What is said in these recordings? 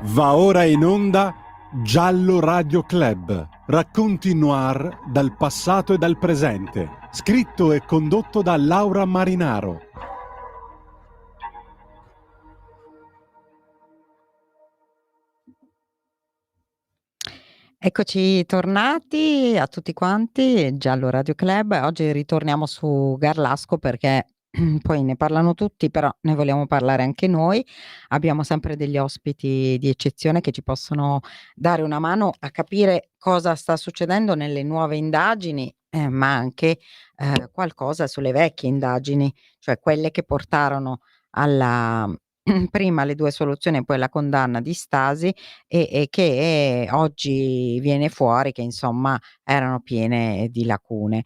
Va ora in onda Giallo Radio Club, racconti noir dal passato e dal presente, scritto e condotto da Laura Marinaro. Eccoci tornati a tutti quanti, Giallo Radio Club. Oggi ritorniamo su Garlasco perché poi ne parlano tutti, però ne vogliamo parlare anche noi. Abbiamo sempre degli ospiti di eccezione che ci possono dare una mano a capire cosa sta succedendo nelle nuove indagini, ma anche qualcosa sulle vecchie indagini, cioè quelle che portarono alla prima le 2 soluzioni e poi la condanna di Stasi e che oggi viene fuori che insomma erano piene di lacune.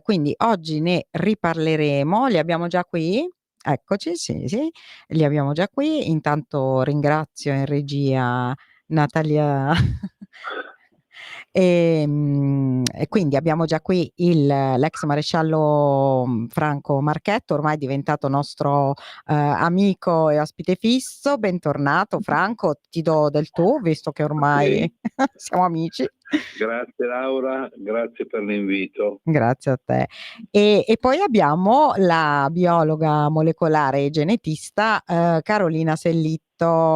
Quindi oggi ne riparleremo, li abbiamo già qui? Eccoci, sì, sì, li abbiamo già qui. Intanto ringrazio in regia Natalia e quindi abbiamo già qui l'ex maresciallo Franco Marchetto, ormai diventato nostro amico e ospite fisso. Bentornato Franco, ti do del tu, visto che ormai siamo amici. Grazie Laura, grazie per l'invito. Grazie a te. E poi abbiamo la biologa molecolare e genetista Carolina Sellitto.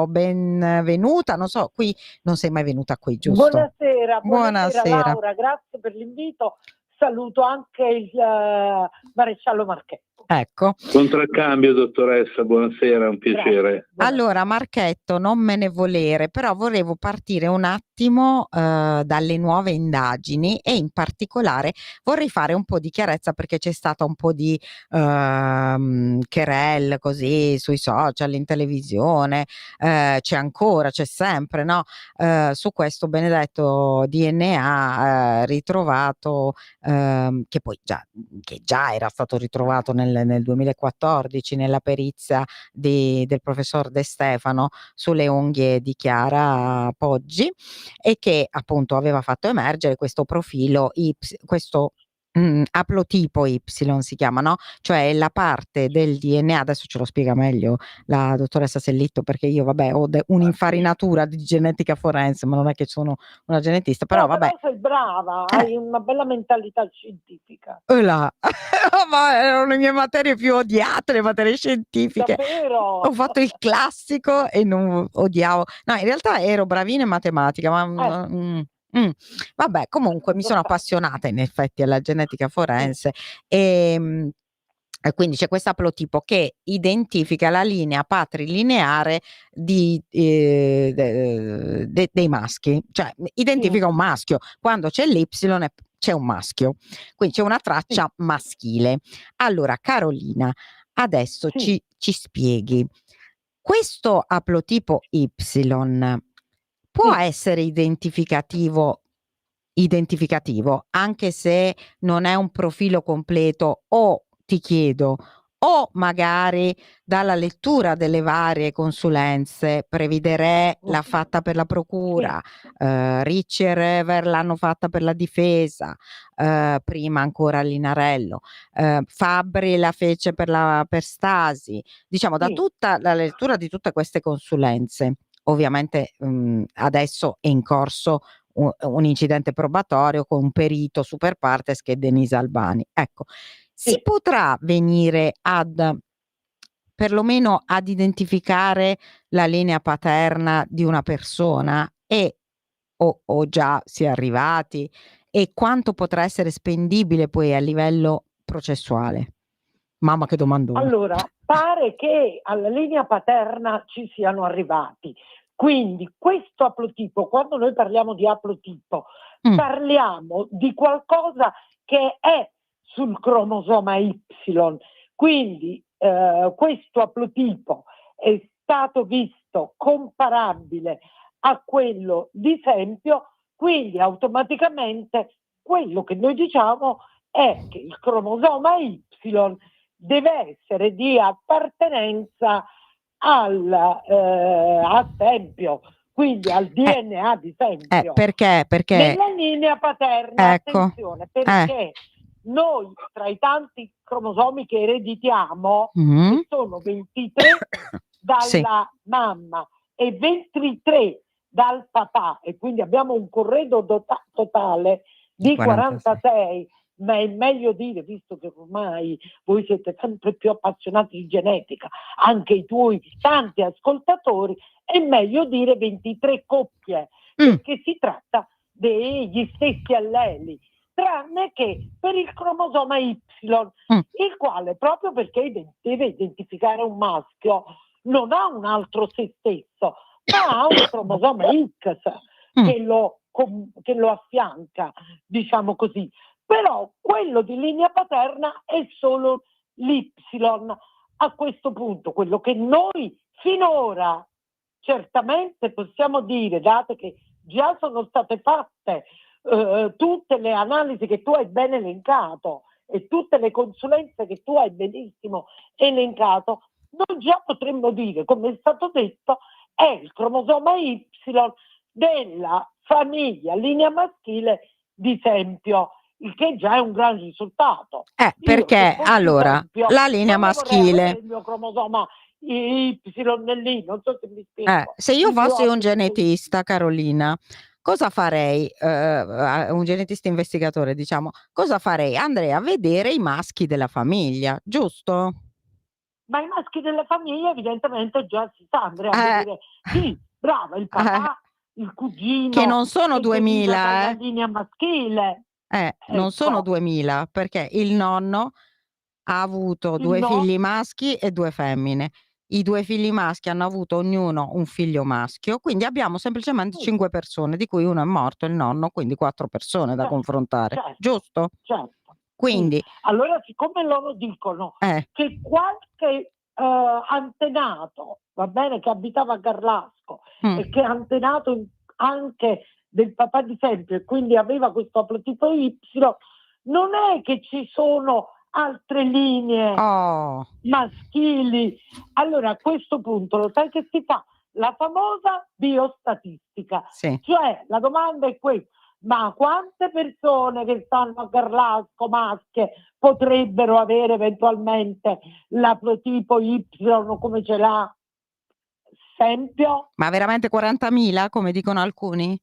Benvenuta, non so, qui non sei mai venuta qui, giusto? Buonasera Laura, grazie per l'invito. Saluto anche il maresciallo Marchetto. Ecco. Contraccambio, dottoressa, buonasera, è un piacere. Grazie. Allora, Marchetto, non me ne volere, però volevo partire un attimo dalle nuove indagini e in particolare vorrei fare un po' di chiarezza perché c'è stata un po' di querel così sui social, in televisione, c'è sempre, no? Su questo benedetto DNA ritrovato, che già era stato ritrovato nel 2014 nella perizia del professor De Stefano sulle unghie di Chiara Poggi e che appunto aveva fatto emergere questo profilo questo aplotipo Y si chiama, no? Cioè la parte del DNA, adesso ce lo spiega meglio la dottoressa Sellitto perché io vabbè ho un'infarinatura di genetica forense, ma non è che sono una genetista, però vabbè. Però sei brava, hai una bella mentalità scientifica. Ma erano le mie materie più odiate, le materie scientifiche. Davvero? Ho fatto il classico e non odiavo. No, in realtà ero bravina in matematica, ma vabbè, comunque mi sono appassionata in effetti alla genetica forense e quindi c'è questo aplotipo che identifica la linea patrilineare dei maschi, cioè identifica un maschio. Quando c'è l'Y c'è un maschio, quindi c'è una traccia maschile. Allora, Carolina, adesso ci spieghi. Questo aplotipo Y può essere identificativo anche se non è un profilo completo o ti chiedo o magari dalla lettura delle varie consulenze Previdere l'ha fatta per la procura, Ricci e Rever l'hanno fatta per la difesa, prima ancora Linarello, Fabbri la fece per Stasi, diciamo da tutta la lettura di tutte queste consulenze. Ovviamente adesso è in corso un incidente probatorio con un perito super partes che è Denise Albani. Ecco, si potrà venire perlomeno ad identificare la linea paterna di una persona o già si è arrivati e quanto potrà essere spendibile poi a livello processuale? Mamma che domandone. Allora, pare che alla linea paterna ci siano arrivati. Quindi questo aplotipo, quando noi parliamo di aplotipo, parliamo di qualcosa che è sul cromosoma Y. Quindi questo aplotipo è stato visto comparabile a quello di Sempio, quindi automaticamente quello che noi diciamo è che il cromosoma Y deve essere di appartenenza a Sempio, quindi al DNA di Sempio. Perché? Nella linea paterna, ecco, attenzione, perché noi tra i tanti cromosomi che ereditiamo, che sono 23 dalla mamma e 23 dal papà, e quindi abbiamo un corredo totale di 46, ma è meglio dire, visto che ormai voi siete sempre più appassionati di genetica, anche i tuoi tanti ascoltatori, è meglio dire 23 coppie, perché si tratta degli stessi alleli, tranne che per il cromosoma Y, il quale, proprio perché deve identificare un maschio, non ha un altro se stesso, ma ha un cromosoma X che lo affianca, diciamo così. Però quello di linea paterna è solo l'Y. A questo punto, quello che noi finora certamente possiamo dire, dato che già sono state fatte tutte le analisi che tu hai ben elencato e tutte le consulenze che tu hai benissimo elencato, noi già potremmo dire, come è stato detto, è il cromosoma Y della famiglia linea maschile di Sempio, il che già è un gran risultato. Perché allora Sempio, la linea maschile, il mio cromosoma Y lì, non so se mi spiego. se io fossi un genetista, Carolina, cosa farei? Un genetista investigatore, diciamo, cosa farei? Andrei a vedere i maschi della famiglia, giusto? Ma i maschi della famiglia evidentemente già si sa, andrei a vedere, sì, brava, il papà, il cugino, che non sono 2000, dalla linea maschile. Non sono 2000, perché il nonno ha avuto due figli maschi e 2 femmine. I 2 figli maschi hanno avuto ognuno un figlio maschio, quindi abbiamo semplicemente 5 persone, di cui uno è morto, il nonno, quindi 4 persone da confrontare, giusto? Certo. Quindi, allora, siccome loro dicono che qualche antenato, va bene, che abitava a Garlasco e che è antenato anche del papà di Sempio e quindi aveva questo aplotipo Y, non è che ci sono altre linee maschili. Allora, a questo punto lo sai che si fa? La famosa biostatistica. Cioè, la domanda è questa: ma quante persone che stanno a Garlasco maschie potrebbero avere eventualmente l'aplotipo Y come ce l'ha Sempio? Ma veramente 40.000, come dicono alcuni?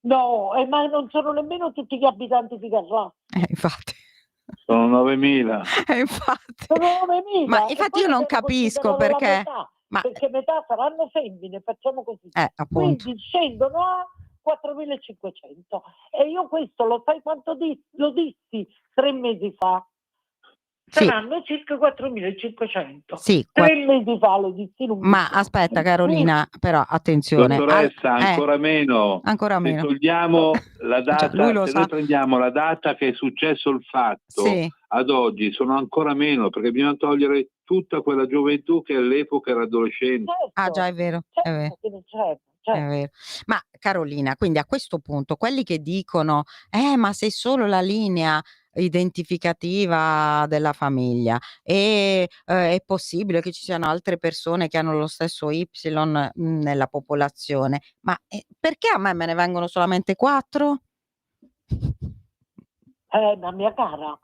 No, ma non sono nemmeno tutti gli abitanti di Garlasco. Infatti. Sono 9.000. Infatti. Sono 9.000. Ma infatti io non capisco perché. Perché metà saranno femmine, facciamo così. Appunto. Quindi scendono a 4.500. E io questo lo sai quanto lo dissi 3 mesi fa? Saranno circa 4.500. Sì, 3 mesi fa lo dissi. Ma aspetta, Carolina, però attenzione. Dottoressa, ancora meno. Ancora meno. Se togliamo la data, noi prendiamo la data che è successo il fatto ad oggi, sono ancora meno, perché bisogna togliere tutta quella gioventù che all'epoca era adolescente. Certo, già, è vero. È vero. È vero. Ma Carolina, quindi a questo punto quelli che dicono ma sei solo la linea identificativa della famiglia e è possibile che ci siano altre persone che hanno lo stesso Y nella popolazione, ma perché a me ne vengono solamente 4? Ma mia cara,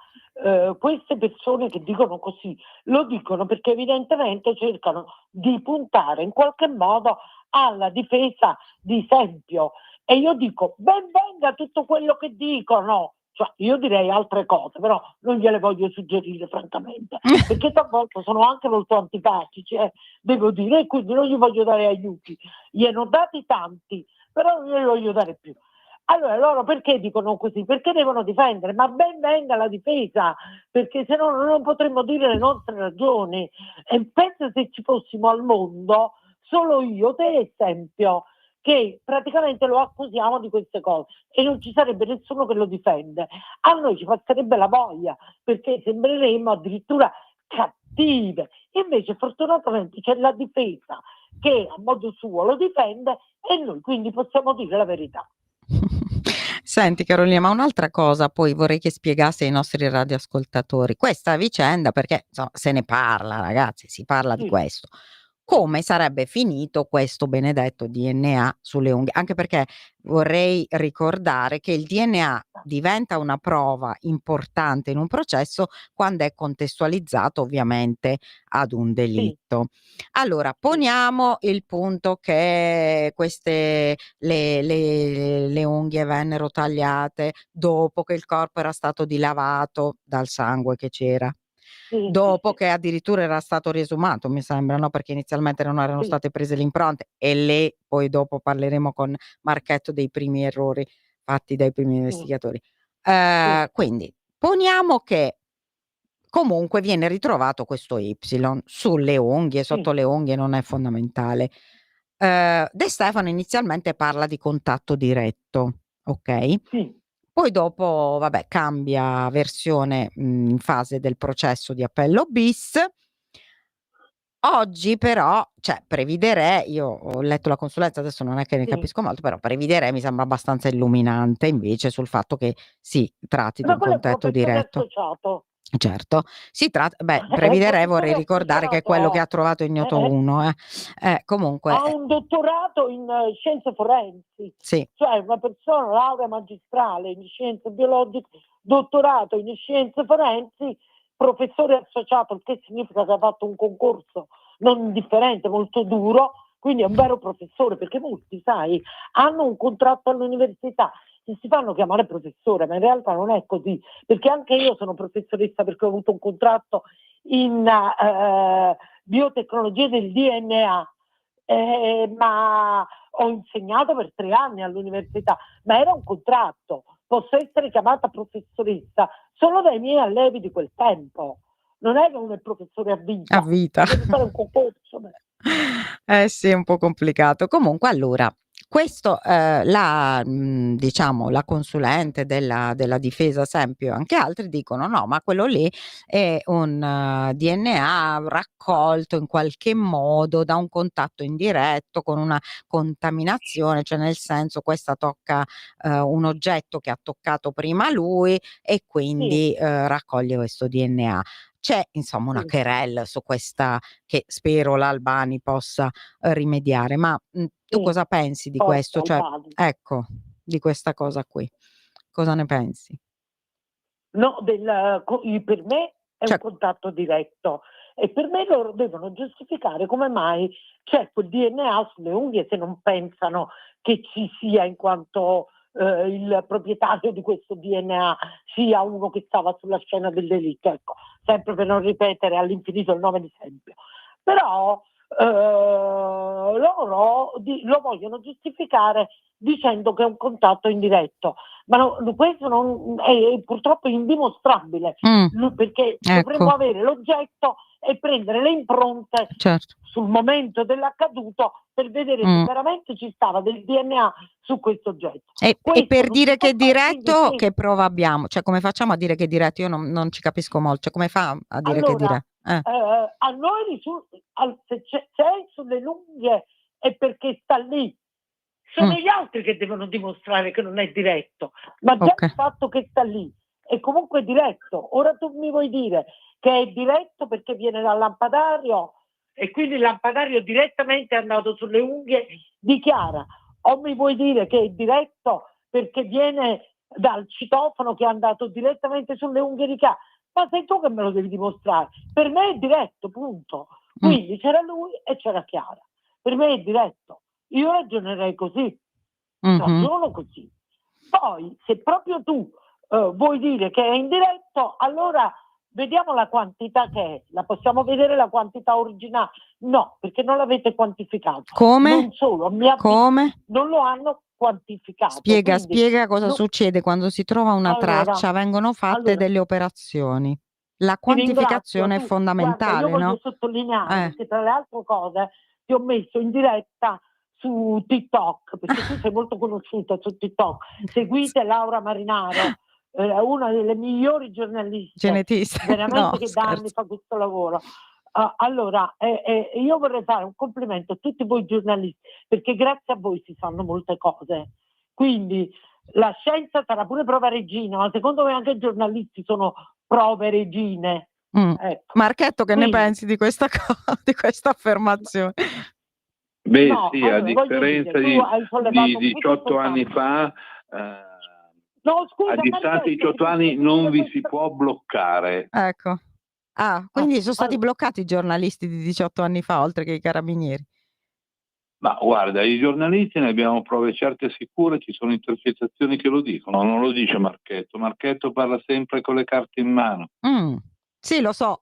queste persone che dicono così lo dicono perché evidentemente cercano di puntare in qualche modo alla difesa di Sempio, e io dico ben venga tutto quello che dicono, cioè io direi altre cose, però non gliele voglio suggerire francamente, perché talvolta sono anche molto antipatici, devo dire, e quindi non gli voglio dare aiuti, gliene ho dati tanti, però non glieli voglio dare più. Allora loro perché dicono così? Perché devono difendere, ma ben venga la difesa, perché se no non potremmo dire le nostre ragioni. E penso se ci fossimo al mondo, solo io, te e Sempio, che praticamente lo accusiamo di queste cose e non ci sarebbe nessuno che lo difende. A noi ci passerebbe la voglia, perché sembreremmo addirittura cattive. Invece fortunatamente c'è la difesa che a modo suo lo difende e noi quindi possiamo dire la verità. Senti Carolina, ma un'altra cosa poi vorrei che spiegasse ai nostri radioascoltatori questa vicenda, perché insomma, se ne parla, ragazzi, si parla di questo. come sarebbe finito questo benedetto DNA sulle unghie, anche perché vorrei ricordare che il DNA diventa una prova importante in un processo quando è contestualizzato ovviamente ad un delitto. Allora, poniamo il punto che le unghie vennero tagliate dopo che il corpo era stato dilavato dal sangue che c'era. Dopo che addirittura era stato riesumato, mi sembra, no? Perché inizialmente non erano state prese le impronte, e lì poi dopo parleremo con Marchetto dei primi errori fatti dai primi investigatori. Quindi poniamo che comunque viene ritrovato questo Y sulle unghie, sotto le unghie, non è fondamentale. De Stefano inizialmente parla di contatto diretto, ok? Poi dopo, vabbè, cambia versione in fase del processo di appello bis. Oggi però, cioè Previdere, io ho letto la consulenza, adesso non è che ne capisco molto, però Previdere mi sembra abbastanza illuminante invece sul fatto che si tratti di Ma un quello è un contatto professore diretto. associato. Certo, si tratta, Previdere vorrei professore ricordare che è quello che ha trovato Ignoto 1, comunque. Ha un dottorato in scienze forensi, cioè una persona laurea magistrale in scienze biologiche, dottorato in scienze forensi, professore associato, il che significa che ha fatto un concorso non indifferente, molto duro, quindi è un vero professore, perché molti, sai, hanno un contratto all'università e si fanno chiamare professore, ma in realtà non è così, perché anche io sono professoressa perché ho avuto un contratto in biotecnologie del DNA, ma ho insegnato per 3 anni all'università, ma era un contratto. Posso essere chiamata professoressa solo dai miei allievi di quel tempo, non è che uno è professore a vita. A vita. Devi fare un concorso. Sì, è un po' complicato. Comunque, allora, questo diciamo, la consulente della difesa Sempio e anche altri dicono no, ma quello lì è un DNA raccolto in qualche modo da un contatto indiretto con una contaminazione, cioè nel senso questa tocca un oggetto che ha toccato prima lui e quindi raccoglie questo DNA. C'è insomma una querelle su questa, che spero l'Albani possa rimediare, ma tu cosa pensi di questo? Cioè, ecco, di questa cosa qui. Cosa ne pensi? No, per me è un contatto diretto e per me loro devono giustificare come mai c'è quel DNA sulle unghie se non pensano che ci sia in quanto il proprietario di questo DNA sia uno che stava sulla scena del delitto, ecco, sempre per non ripetere all'infinito il nome di Sempio. Però loro lo vogliono giustificare dicendo che è un contatto indiretto, ma questo non è purtroppo indimostrabile, perché dovremmo avere l'oggetto e prendere le impronte sul momento dell'accaduto per vedere se veramente ci stava del DNA su questo oggetto. E per dire che è diretto, che prova abbiamo? Cioè, come facciamo a dire che è diretto? Io non ci capisco molto. Cioè, come fa a dire che è diretto? A noi se c'è sulle unghie è perché sta lì. Sono gli altri che devono dimostrare che non è diretto, ma già il fatto che sta lì è comunque diretto. Ora tu mi vuoi dire che è diretto perché viene dal lampadario e quindi il lampadario direttamente è andato sulle unghie di Chiara, o mi vuoi dire che è diretto perché viene dal citofono che è andato direttamente sulle unghie di Chiara? Ma sei tu che me lo devi dimostrare. Per me è diretto, punto. Quindi c'era lui e c'era Chiara. Per me è diretto. Io ragionerei così. Ragiono così. Poi, se proprio tu vuoi dire che è indiretto, allora vediamo la quantità che è. La possiamo vedere la quantità originale? No, perché non l'avete quantificato. Come? Non solo, Come? non lo hanno quantificato. Spiega cosa succede quando si trova una traccia, vengono fatte delle operazioni. La quantificazione è fondamentale, guarda, io voglio sottolineare che tra le altre cose ti ho messo in diretta su TikTok, perché tu sei molto conosciuta su TikTok. Seguite Laura Marinaro, una delle migliori giornaliste, veramente che da anni fa questo lavoro. Allora, io vorrei fare un complimento a tutti voi giornalisti, perché grazie a voi si fanno molte cose. Quindi la scienza sarà pure prova regina, ma secondo me anche i giornalisti sono prove regine. Ecco. Marchetto, che Quindi, ne pensi di questa di questa affermazione? Beh no, sì, allora, a differenza tu hai sollevato di un punto 18 anni importante. fa, No, scusa, a distanza di Marchetto, 18 anni non vi si può bloccare. Ecco. Quindi sono stati bloccati i giornalisti di 18 anni fa, oltre che i carabinieri. Ma guarda, i giornalisti ne abbiamo prove certe e sicure, ci sono intercettazioni che lo dicono, non lo dice Marchetto. Marchetto parla sempre con le carte in mano. Sì, lo so.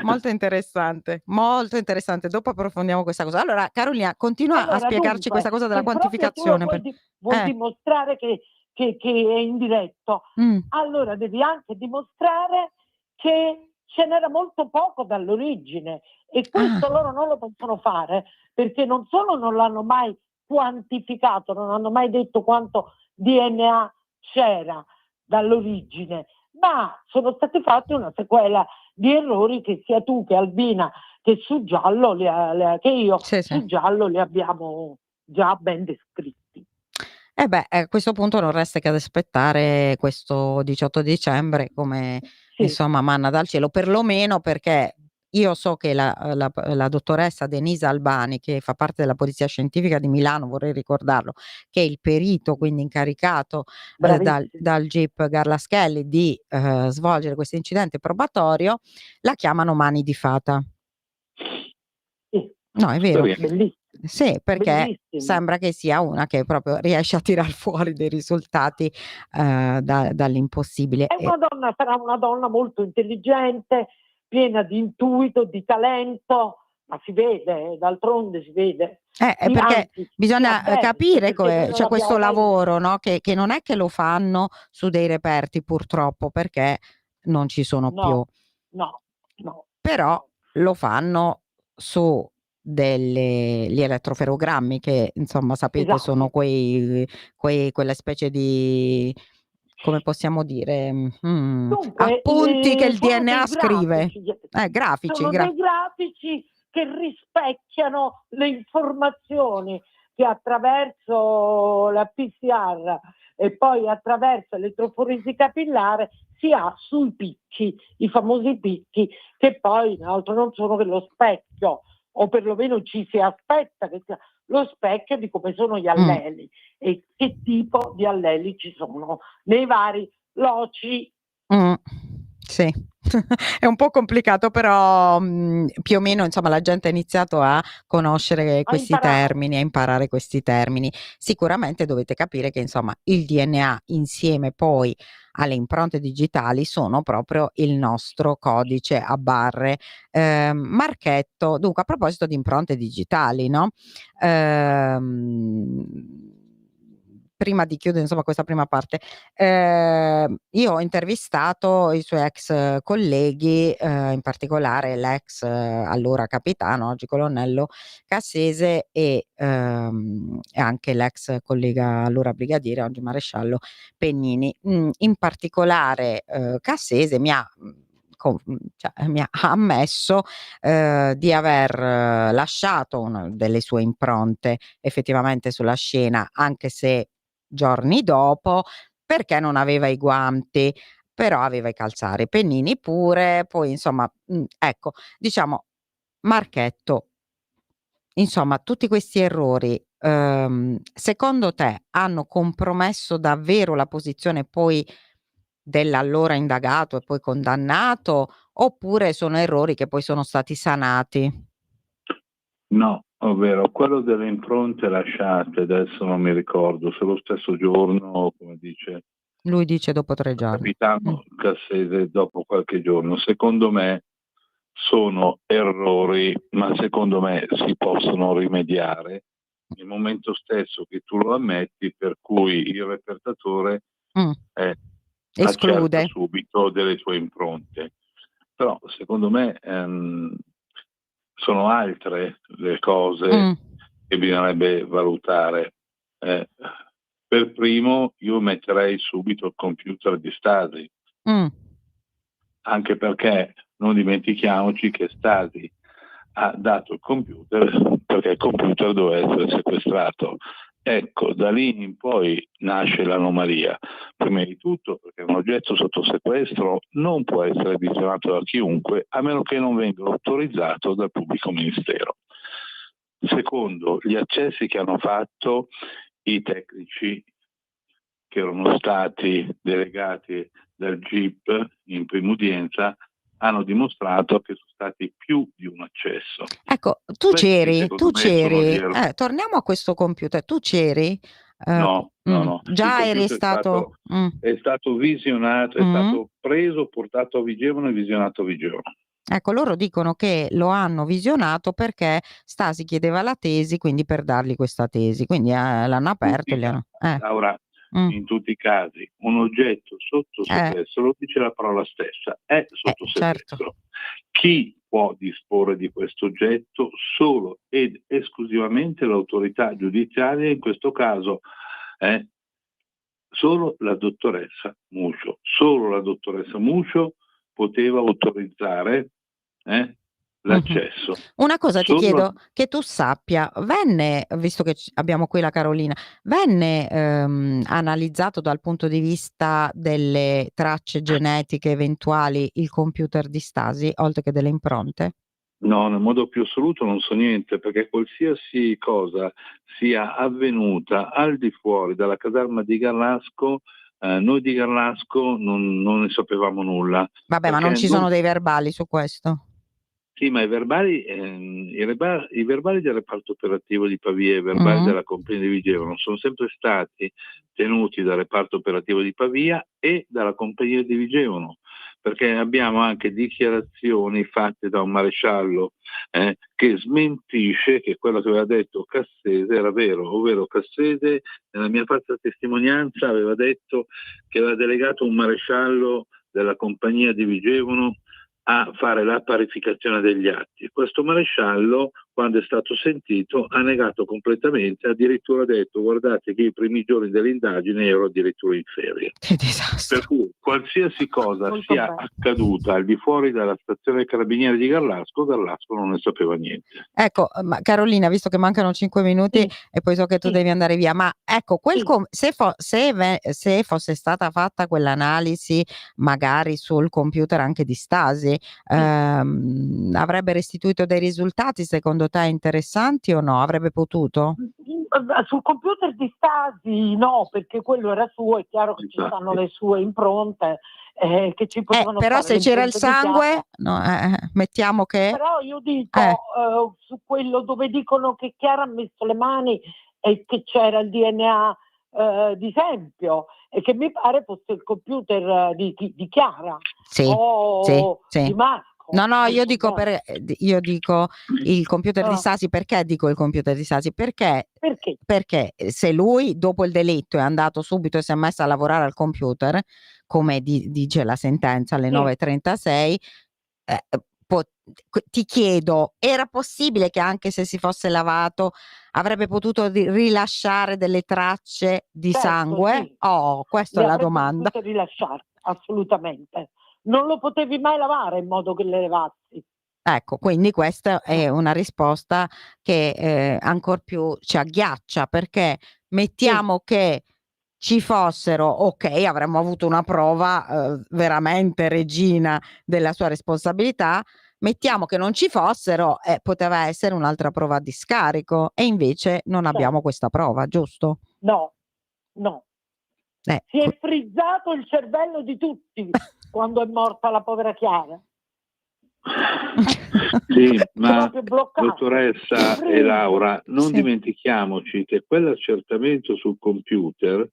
Molto interessante, molto interessante. Dopo approfondiamo questa cosa. Allora, Carolina, continua a spiegarci dunque, questa cosa della se proprio tu lo quantificazione. vuoi dimostrare che è indiretto, allora devi anche dimostrare che ce n'era molto poco dall'origine, e questo loro non lo possono fare perché non solo non l'hanno mai quantificato, non hanno mai detto quanto DNA c'era dall'origine, ma sono stati fatti una sequela di errori che sia tu che Albina che su Giallo che io su Giallo li abbiamo già ben descritti. A questo punto non resta che ad aspettare questo 18 dicembre come insomma manna dal cielo, perlomeno perché io so che la dottoressa Denisa Albani, che fa parte della Polizia Scientifica di Milano, vorrei ricordarlo, che è il perito quindi incaricato dal GIP Garlaschelli di svolgere questo incidente probatorio, la chiamano mani di fata. No, è vero. Bellissimo. Sì, perché Bellissimo. sembra che sia una che proprio riesce a tirar fuori dei risultati dall'impossibile. Sarà una donna molto intelligente, piena di intuito, di talento, ma si vede, d'altronde si vede. Perché bisogna capire c'è questo lavoro, no? Che non è che lo fanno su dei reperti, purtroppo, perché non ci sono più. No. Però lo fanno su gli elettroferogrammi che insomma sapete sono quelle specie di, come possiamo dire, Dunque, appunti che il sono DNA dei scrive. grafici. Sono dei grafici che rispecchiano le informazioni che attraverso la PCR e poi attraverso l'elettroforesi capillare si ha sui picchi, i famosi picchi, che poi altro non sono che lo specchio, o perlomeno ci si aspetta che sia lo specchio di come sono gli alleli e che tipo di alleli ci sono nei vari loci. Sì, è un po' complicato, però più o meno insomma la gente ha iniziato a conoscere questi termini, a imparare questi termini. Sicuramente dovete capire che insomma il DNA insieme poi alle impronte digitali sono proprio il nostro codice a barre. Marchetto, dunque a proposito di impronte digitali, no? Prima di chiudere insomma questa prima parte, io ho intervistato i suoi ex colleghi, in particolare l'ex allora capitano, oggi colonnello Cassese, e anche l'ex collega allora brigadiere, oggi maresciallo Pennini. In particolare Cassese mi ha ammesso di aver lasciato delle sue impronte effettivamente sulla scena, anche se giorni dopo, perché non aveva i guanti, però aveva i calzari. Pennini pure, poi insomma, ecco, diciamo Marchetto, insomma tutti questi errori, secondo te hanno compromesso davvero la posizione poi dell'allora indagato e poi condannato, oppure sono errori che poi sono stati sanati? No, ovvero quello delle impronte lasciate, adesso non mi ricordo se lo stesso giorno, come dice Lui dice dopo 3 giorni. capitano Cassese, dopo qualche giorno. Secondo me sono errori, ma secondo me si possono rimediare nel momento stesso che tu lo ammetti, per cui il repertatore accerta subito delle tue impronte. Però secondo me sono altre le cose che bisognerebbe valutare. Per primo io metterei subito il computer di Stasi, anche perché non dimentichiamoci che Stasi ha dato il computer perché il computer doveva essere sequestrato, Ecco, da lì in poi nasce l'anomalia. Prima di tutto perché un oggetto sotto sequestro non può essere visionato da chiunque a meno che non venga autorizzato dal pubblico ministero. Secondo, gli accessi che hanno fatto i tecnici che erano stati delegati dal GIP in prima udienza hanno dimostrato che sono stati più di un accesso. Ecco, tu c'eri, torniamo a questo computer, tu c'eri? No. Già eri stato... È stato visionato, è stato preso, portato a Vigevano e visionato a Vigevano. Ecco, loro dicono che lo hanno visionato perché Stasi chiedeva la tesi, quindi per dargli questa tesi, quindi l'hanno aperto e gli hanno... Laura, in tutti i casi un oggetto sotto sequestro, lo dice la parola stessa, è sotto sequestro. Certo. Chi può disporre di questo oggetto? Solo ed esclusivamente l'autorità giudiziaria, in questo caso solo la dottoressa Muscio. Solo la dottoressa Muscio poteva autorizzare l'accesso. Una cosa ti chiedo che tu sappia, venne, visto che abbiamo qui la Carolina, venne analizzato dal punto di vista delle tracce genetiche eventuali il computer di Stasi, oltre che delle impronte? No, nel modo più assoluto non so niente, perché qualsiasi cosa sia avvenuta al di fuori dalla caserma di Garlasco, noi di Garlasco non ne sapevamo nulla. Vabbè, ma non ci sono dei verbali su questo? Sì, ma i verbali del reparto operativo di Pavia e i verbali della compagnia di Vigevano sono sempre stati tenuti dal reparto operativo di Pavia e dalla compagnia di Vigevano, perché abbiamo anche dichiarazioni fatte da un maresciallo che smentisce che quello che aveva detto Cassese era vero, ovvero Cassese nella mia falsa testimonianza aveva detto che aveva delegato un maresciallo della compagnia di Vigevano a fare la parificazione degli atti. Questo maresciallo, quando è stato sentito, ha negato completamente, addirittura ha detto: guardate che i primi giorni dell'indagine ero addirittura in ferie. Che disastro. Per cui qualsiasi cosa sia accaduta al di fuori della stazione dei carabinieri di Garlasco non ne sapeva niente. Ecco, ma Carolina, visto che mancano 5 minuti e poi so che tu devi andare via, ma ecco, se fosse stata fatta quell'analisi magari sul computer anche di Stasi, avrebbe restituito dei risultati secondo te interessanti o no? Avrebbe potuto? Sul computer di Stasi no, perché quello era suo, è chiaro che ci stanno le sue impronte che ci potevano però fare se c'era il sangue, mettiamo che... Però io dico, su quello dove dicono che Chiara ha messo le mani e che c'era il DNA di Sempio e che mi pare fosse il computer di Chiara di Marco. No, io dico il computer di Stasi. Perché dico il computer di Stasi? Perché se lui dopo il delitto è andato subito e si è messo a lavorare al computer, come dice la sentenza alle 9:36, ti chiedo, era possibile che anche se si fosse lavato avrebbe potuto rilasciare delle tracce di sangue? Sì. Questa è la domanda. Rilasciare, assolutamente. Non lo potevi mai lavare in modo che le levassi. Ecco, quindi questa è una risposta che ancor più ci agghiaccia, perché mettiamo che ci fossero, avremmo avuto una prova veramente regina della sua responsabilità, mettiamo che non ci fossero, poteva essere un'altra prova a discarico e invece non abbiamo questa prova, giusto? No. Si è frizzato il cervello di tutti quando è morta la povera Chiara. Sì, ma dottoressa e Laura, non dimentichiamoci che quell'accertamento sul computer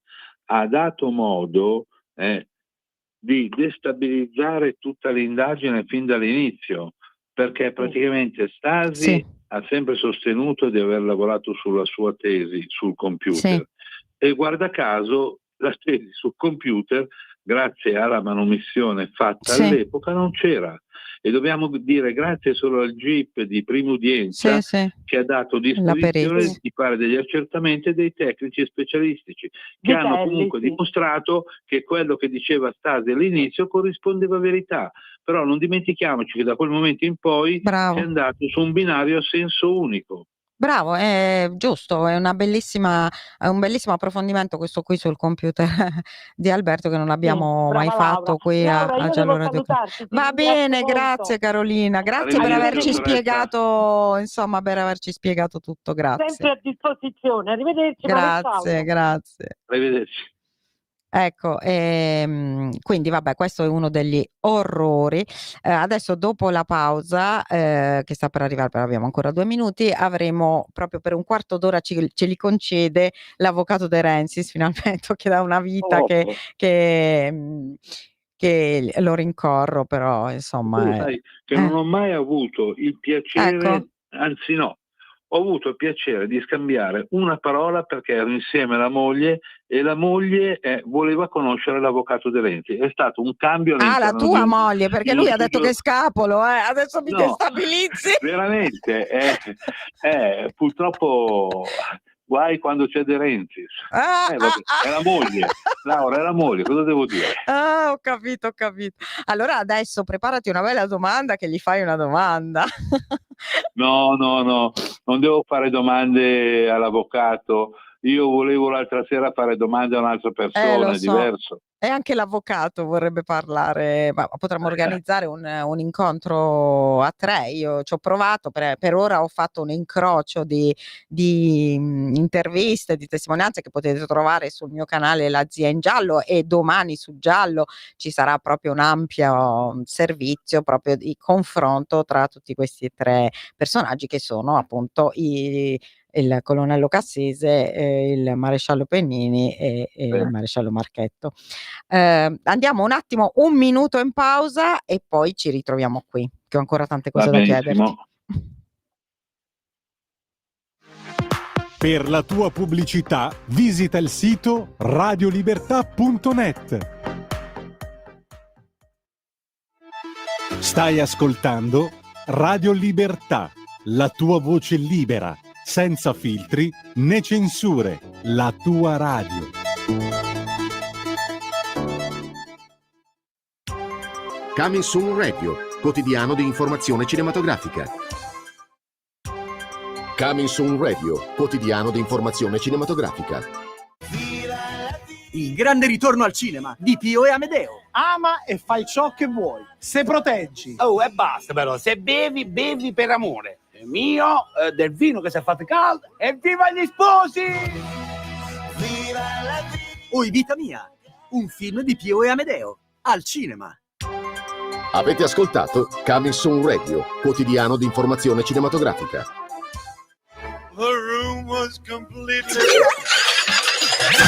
ha dato modo di destabilizzare tutta l'indagine fin dall'inizio, perché praticamente Stasi ha sempre sostenuto di aver lavorato sulla sua tesi sul computer e guarda caso la tesi sul computer, grazie alla manomissione fatta all'epoca, non c'era. E dobbiamo dire grazie solo al GIP di prima udienza che ha dato disposizione di fare degli accertamenti dei tecnici specialistici che hanno comunque dimostrato che quello che diceva Stasi all'inizio corrispondeva a verità. Però non dimentichiamoci che da quel momento in poi si è andato su un binario a senso unico. Bravo, è giusto, è un bellissimo approfondimento questo qui sul computer di Alberto che non Sì, abbiamo mai brava Laura. fatto qui a, Laura, a io Giallo devo Radio Club. salutarti, ti Va ringrazio bene, molto. grazie Carolina, grazie per Arrivederci, averci dottoressa. spiegato, insomma, per averci spiegato tutto, Sempre grazie. a disposizione. Arrivederci, Grazie, maresciallo. grazie. Arrivederci. Ecco, quindi vabbè, questo è uno degli orrori. Adesso dopo la pausa, che sta per arrivare, però abbiamo ancora 2 minuti, avremo proprio per un quarto d'ora ce li concede l'avvocato De Rensis, finalmente, che da una vita che lo rincorro, però Tu insomma sai che non ho mai avuto il piacere, ecco. anzi no, ho avuto il piacere di scambiare una parola perché ero insieme alla moglie e la moglie voleva conoscere l'avvocato De Renzi. È stato un cambio La all'interno tua moglie, perché lui ha detto che è scapolo, adesso mi No, destabilizzi. veramente, purtroppo guai quando c'è De Rensis. Vabbè, è la moglie, Laura, è la moglie, cosa devo dire? Ho capito. Allora adesso preparati una bella domanda che gli fai una domanda. No, non devo fare domande all'avvocato. Io volevo l'altra sera fare domande a un'altra persona, Lo è so. diverso. E anche l'avvocato vorrebbe parlare, ma potremmo organizzare un incontro a 3. Io ci ho provato, per ora ho fatto un incrocio di interviste, di testimonianze che potete trovare sul mio canale La Zia in Giallo, e domani su Giallo ci sarà proprio un ampio servizio proprio di confronto tra tutti questi 3 personaggi che sono appunto il colonnello Cassese, il maresciallo Pennini e il maresciallo Marchetto. Andiamo un attimo, 1 minuto in pausa e poi ci ritroviamo qui, che ho ancora tante cose da chiederti. Per la tua pubblicità visita il sito radiolibertà.net. Stai ascoltando Radio Libertà, la tua voce libera, senza filtri né censure, la tua radio. Coming Soon Radio, quotidiano di informazione cinematografica. Coming Soon Radio, quotidiano di informazione cinematografica. Il grande ritorno al cinema di Pio e Amedeo. Ama e fai ciò che vuoi, se proteggi. Oh, e basta però, se bevi, bevi per amore. Il mio, del vino che si è fatto caldo, e viva gli sposi! Viva la vita! Oi, vita mia, un film di Pio e Amedeo, al cinema. Avete ascoltato Coming Soon Radio, quotidiano di informazione cinematografica. The room was completely...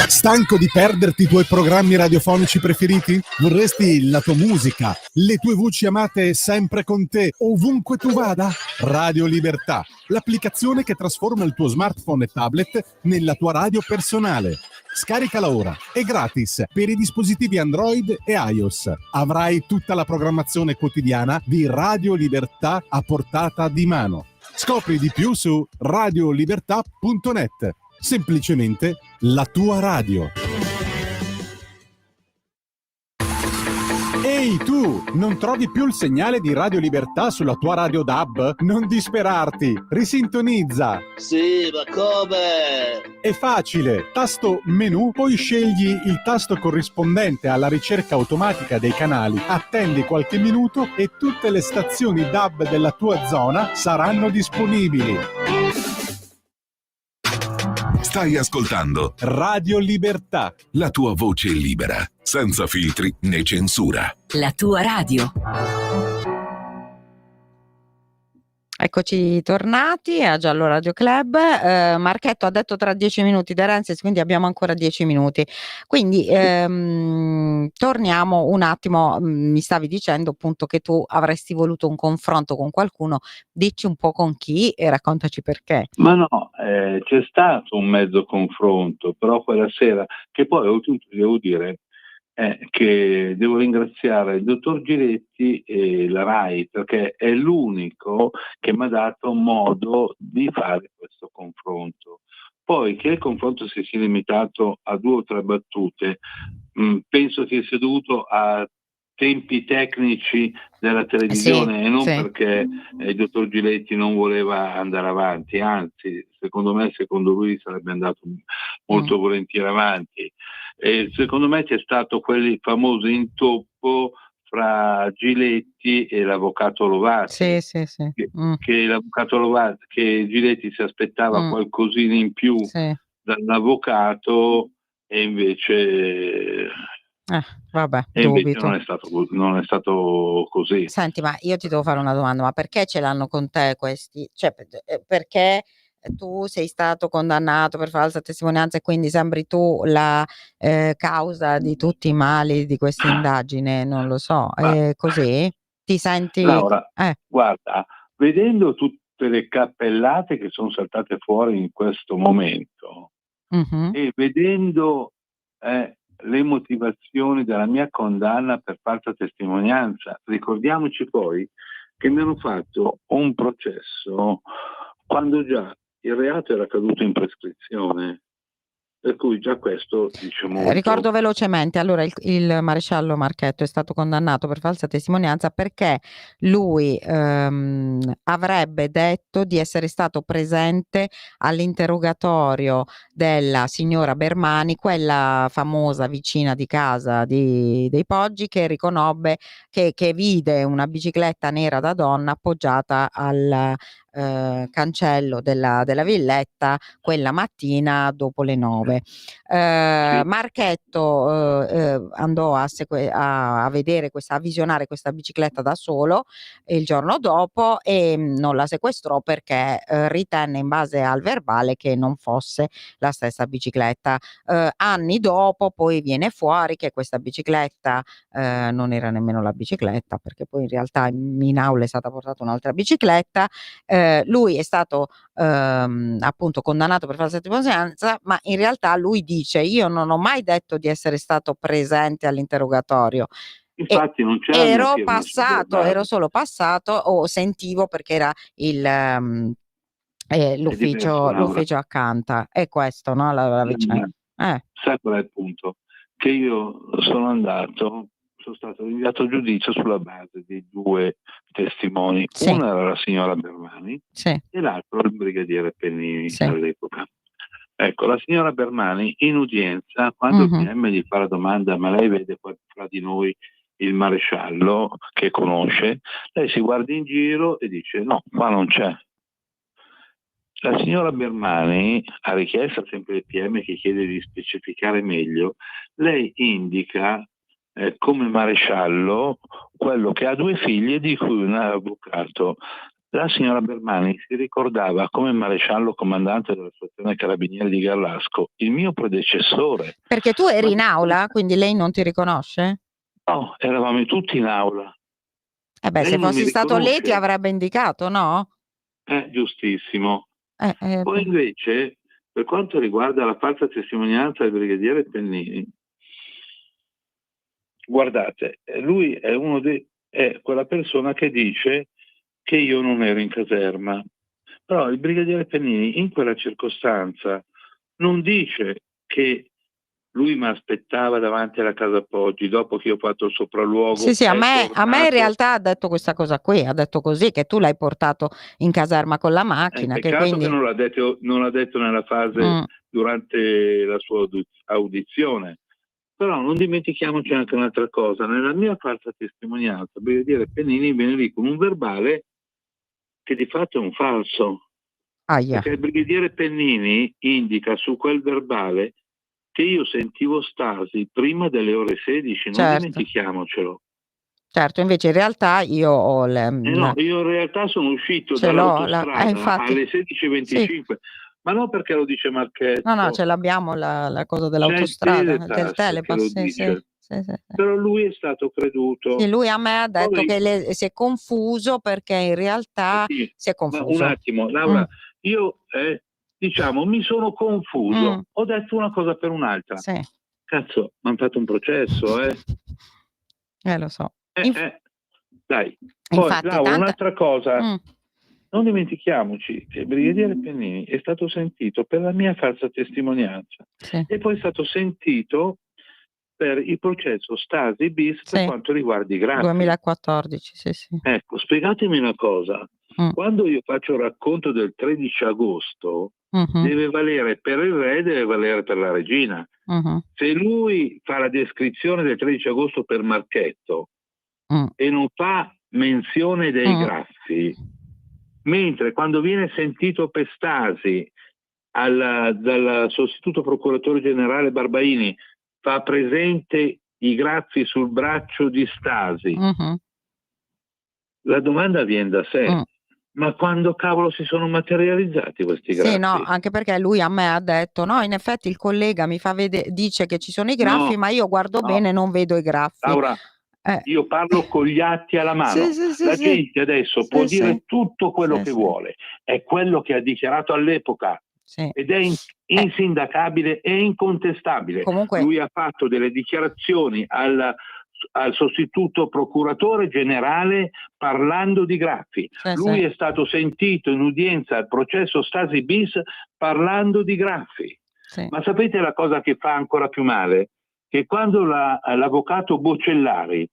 Stanco di perderti i tuoi programmi radiofonici preferiti? Vorresti la tua musica, le tue voci amate sempre con te, ovunque tu vada? Radio Libertà, l'applicazione che trasforma il tuo smartphone e tablet nella tua radio personale. Scaricala ora, è gratis per i dispositivi Android e iOS. Avrai tutta la programmazione quotidiana di Radio Libertà a portata di mano. Scopri di più su radiolibertà.net. Semplicemente la tua radio. Ehi tu, non trovi più il segnale di Radio Libertà sulla tua radio DAB? Non disperarti, risintonizza. Sì, ma come? È facile, tasto menu, poi scegli il tasto corrispondente alla ricerca automatica dei canali, attendi qualche minuto e tutte le stazioni DAB della tua zona saranno disponibili. Stai ascoltando Radio Libertà, la tua voce libera, senza filtri né censura. La tua radio. Eccoci tornati a Giallo Radio Club. Marchetto ha detto tra 10 minuti De Rensis, quindi abbiamo ancora 10 minuti. Quindi torniamo un attimo. Mi stavi dicendo appunto che tu avresti voluto un confronto con qualcuno. Dici un po' con chi e raccontaci perché. Ma no, c'è stato un mezzo confronto, però quella sera, che poi oltretutto devo dire che devo ringraziare il dottor Giletti e la RAI, perché è l'unico che mi ha dato modo di fare questo confronto. Poi che il confronto si sia limitato a 2 o 3 battute, penso che sia dovuto a tempi tecnici della televisione e non perché il dottor Giletti non voleva andare avanti, anzi, secondo lui sarebbe andato molto volentieri avanti. E secondo me c'è stato quel famoso intoppo fra Giletti e l'avvocato Lovati, che l'avvocato Lovati, che Giletti si aspettava qualcosina in più dall'avvocato e invece vabbè, e invece dubito. non è stato così. Senti, ma io ti devo fare una domanda, ma perché ce l'hanno con te questi? Cioè, perché tu sei stato condannato per falsa testimonianza e quindi sembri tu la causa di tutti i mali di questa indagine? Non lo so, così? Ti senti? Laura, guarda, vedendo tutte le cappellate che sono saltate fuori in questo momento e vedendo le motivazioni della mia condanna per falsa testimonianza, ricordiamoci poi che mi hanno fatto un processo quando già il reato era caduto in prescrizione, per cui già questo dice molto. Ricordo velocemente, allora il maresciallo Marchetto è stato condannato per falsa testimonianza perché lui avrebbe detto di essere stato presente all'interrogatorio della signora Bermani, quella famosa vicina di casa dei Poggi, che riconobbe che vide una bicicletta nera da donna appoggiata al cancello della villetta quella mattina dopo le 9. Marchetto andò a vedere a visionare questa bicicletta da solo il giorno dopo e non la sequestrò perché ritenne in base al verbale che non fosse la stessa bicicletta. Anni dopo poi viene fuori che questa bicicletta non era nemmeno la bicicletta, perché poi in realtà in aula è stata portata un'altra bicicletta. Lui è stato appunto condannato per falsa testimonianza, ma in realtà lui dice: io non ho mai detto di essere stato presente all'interrogatorio. Infatti non c'era ero solo passato o sentivo perché era l'ufficio accanto. È questo, no? La vicenda. Sai qual è il punto? Che io sono stato rinviato a giudizio sulla base dei due testimoni. Una era la signora Bermani e l'altro il brigadiere Pennini all'epoca. Ecco, la signora Bermani in udienza, quando il PM gli fa la domanda: ma lei vede fra di noi il maresciallo che conosce? Lei si guarda in giro e dice: no, qua non c'è. La signora Bermani, a richiesta sempre del PM che chiede di specificare meglio, lei indica come maresciallo quello che ha due figlie di cui una è avvocato. La signora Bermani si ricordava come maresciallo comandante della stazione carabinieri di Garlasco, il mio predecessore. Perché tu eri in aula, quindi lei non ti riconosce? No, eravamo tutti in aula. Se fossi stato lei ti avrebbe indicato, no? Giustissimo. Poi invece, per quanto riguarda la falsa testimonianza del brigadiere Pennini, guardate, lui è quella persona che dice che io non ero in caserma, però il brigadiere Pennini in quella circostanza non dice che lui mi aspettava davanti alla casa Poggi dopo che io ho fatto il sopralluogo. Sì, a me in realtà ha detto questa cosa qui, ha detto così, che tu l'hai portato in caserma con la macchina. Peccato che non l'ha detto nella fase durante la sua audizione. Però non dimentichiamoci anche un'altra cosa: nella mia falsa testimonianza il brigadiere Pennini viene lì con un verbale che di fatto è un falso. Perché il brigadiere Pennini indica su quel verbale che io sentivo stasi prima delle ore 16, non dimentichiamocelo. Certo, invece in realtà io ho no, io in realtà sono uscito dall'autostrada alle 16:25. Sì. Ma non perché lo dice Marchetto. No, ce l'abbiamo la cosa dell'autostrada, del telepass. Sì. Però lui è stato creduto. Sì, lui a me ha detto che si è confuso perché in realtà si è confuso. Ma un attimo, Laura, io mi sono confuso. Ho detto una cosa per un'altra. Sì. Cazzo, mi hanno fatto un processo, lo so. Dai, poi Laura, un'altra cosa. Non dimentichiamoci che il brigadiere Pennini è stato sentito per la mia falsa testimonianza e poi è stato sentito per il processo Stasi bis per quanto riguarda i Graffi. 2014, sì. Ecco, spiegatemi una cosa. Quando io faccio il racconto del 13 agosto, deve valere per il re, deve valere per la regina. Se lui fa la descrizione del 13 agosto per Marchetto e non fa menzione dei Graffi, mentre quando viene sentito per Stasi dal sostituto procuratore generale Barbaini fa presente i Graffi sul braccio di Stasi, la domanda viene da sé. Ma quando cavolo si sono materializzati questi Graffi? Sì, no, anche perché lui a me ha detto, no, in effetti il collega mi fa dice che ci sono i Graffi, ma io guardo bene e non vedo i Graffi. Laura, io parlo con gli atti alla mano. La gente adesso può dire tutto quello che vuole. È quello che ha dichiarato all'epoca ed è insindacabile e incontestabile. Comunque, lui ha fatto delle dichiarazioni al sostituto procuratore generale parlando di Graffi. Lui è stato sentito in udienza al processo Stasi bis parlando di Graffi. Ma sapete la cosa che fa ancora più male? Che quando l'avvocato Bocellari,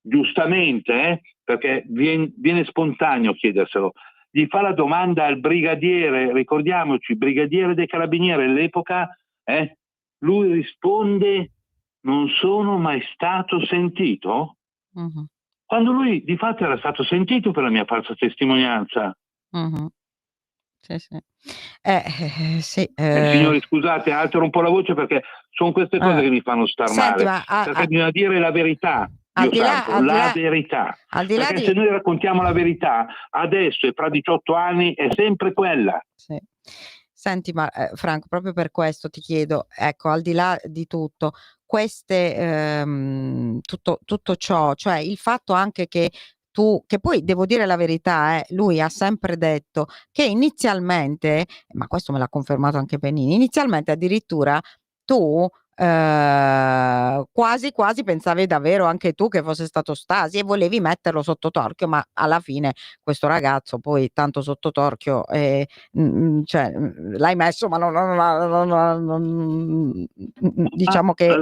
giustamente, perché viene spontaneo chiederselo, gli fa la domanda al brigadiere, ricordiamoci, brigadiere dei carabinieri all'epoca, lui risponde: non sono mai stato sentito? Quando lui di fatto era stato sentito per la mia falsa testimonianza. Signori, scusate, altero un po' la voce perché sono queste cose che mi fanno star male. Perché bisogna dire la verità. La verità. Perché se noi raccontiamo la verità adesso e fra 18 anni è sempre quella. Senti, ma Franco, proprio per questo ti chiedo, ecco, al di là di tutto, tutto ciò, cioè il fatto anche che poi devo dire la verità, lui ha sempre detto che inizialmente, ma questo me l'ha confermato anche Benini, inizialmente addirittura tu quasi pensavi davvero anche tu che fosse stato Stasi e volevi metterlo sotto torchio, ma alla fine questo ragazzo poi tanto sotto torchio cioè, l'hai messo, ma non diciamo che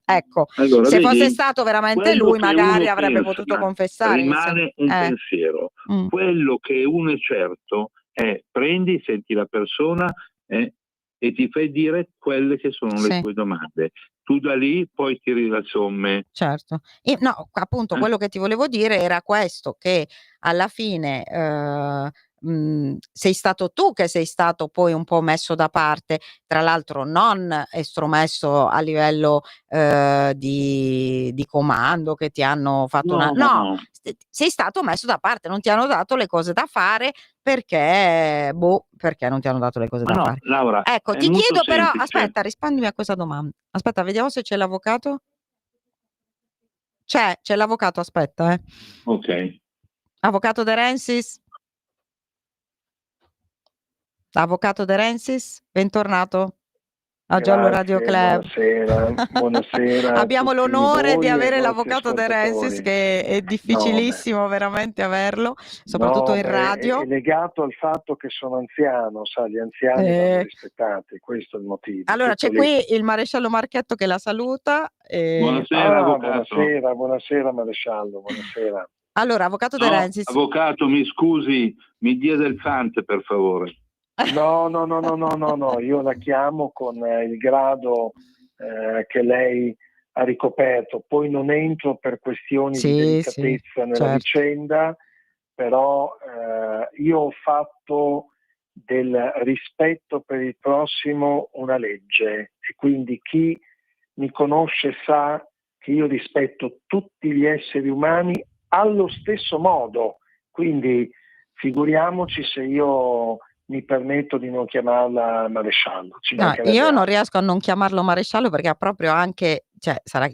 ecco, se fosse stato veramente lui magari avrebbe potuto confessare. Rimane un pensiero. Quello che uno è certo è prendi, senti la persona e ti fai dire quelle che sono le tue domande. Tu da lì poi tiri le somme. Certo. No, appunto, quello che ti volevo dire era questo, che alla fine sei stato tu che sei stato poi un po' messo da parte, tra l'altro non estromesso a livello di comando, che ti hanno fatto no, sei stato messo da parte, non ti hanno dato le cose da fare perché non ti hanno dato le cose da fare. Laura, ecco, ti chiedo però, aspetta, rispondimi a questa domanda. Aspetta, vediamo se c'è l'avvocato. C'è l'avvocato, aspetta. Ok. Avvocato De Rensis? Avvocato De Rensis, bentornato a Giallo Radio Club. Buonasera. Abbiamo l'onore di avere l'avvocato De Rensis, che è difficilissimo veramente averlo, soprattutto in radio. È legato al fatto che sono anziano, sa, gli anziani vanno rispettati, questo è il motivo. Allora c'è qui il maresciallo Marchetto che la saluta. Buonasera, avvocato. Buonasera maresciallo, buonasera. Allora, avvocato De Rensis. Avvocato, mi scusi, mi dia del Fante per favore. No, io la chiamo con il grado che lei ha ricoperto, poi non entro per questioni di delicatezza nella vicenda, però io ho fatto del rispetto per il prossimo una legge e quindi chi mi conosce sa che io rispetto tutti gli esseri umani allo stesso modo, quindi figuriamoci se io mi permetto di non chiamarla maresciallo. Io non riesco a non chiamarlo maresciallo perché ha proprio anche,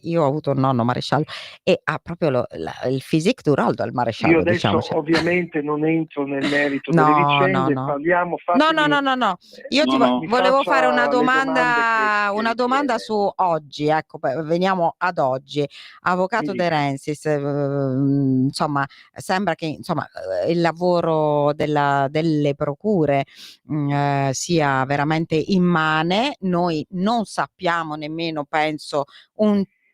io ho avuto un nonno maresciallo e ha proprio il physique du Roldo, il maresciallo. Io adesso ovviamente non entro nel merito delle vicende, parliamo. No. Io volevo fare una domanda su oggi, ecco, veniamo ad oggi. Avvocato De Rensis, insomma, sembra che il lavoro delle procure sia veramente immane. Noi non sappiamo nemmeno, penso,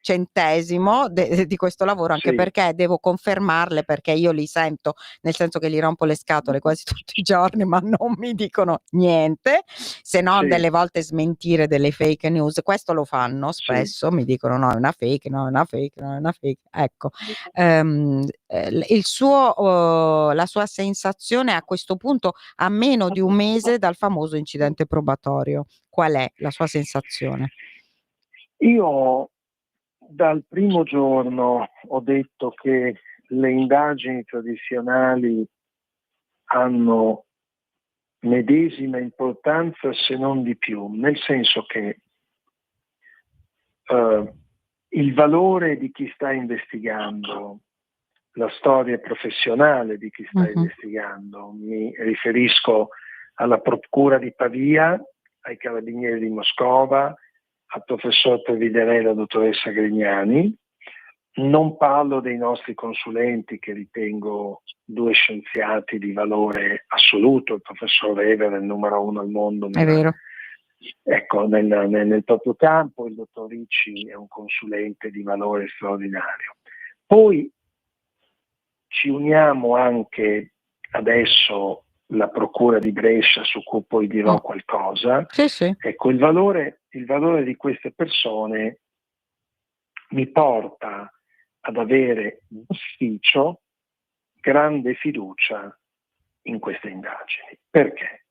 centesimo di questo lavoro, anche perché devo confermarle, perché io li sento, nel senso che gli rompo le scatole quasi tutti i giorni, ma non mi dicono niente, se non delle volte smentire delle fake news. Questo lo fanno spesso, mi dicono no, è una fake, no, è una fake, no, è una fake. Ecco, la sua sensazione a questo punto, a meno di un mese dal famoso incidente probatorio, qual è la sua sensazione? Io dal primo giorno ho detto che le indagini tradizionali hanno medesima importanza, se non di più, nel senso che il valore di chi sta investigando, la storia professionale di chi sta investigando, mi riferisco alla Procura di Pavia, ai Carabinieri di Moscova, al professor Previdenè e alla dottoressa Grignani. Non parlo dei nostri consulenti, che ritengo due scienziati di valore assoluto. Il professor Weber è il numero 1 al mondo nel proprio campo, il dottor Ricci è un consulente di valore straordinario. Poi ci uniamo anche adesso la Procura di Brescia, su cui poi dirò qualcosa. Ecco, il valore di queste persone mi porta ad avere d'ufficio grande fiducia in queste indagini. Perché?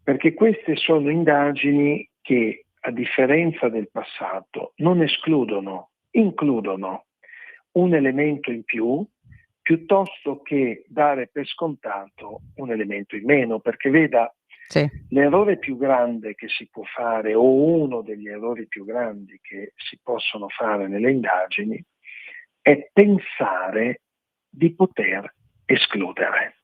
Perché queste sono indagini che, a differenza del passato, non includono un elemento in più, piuttosto che dare per scontato un elemento in meno. Perché veda, l'errore più grande che si può fare, o uno degli errori più grandi che si possono fare nelle indagini, è pensare di poter escludere.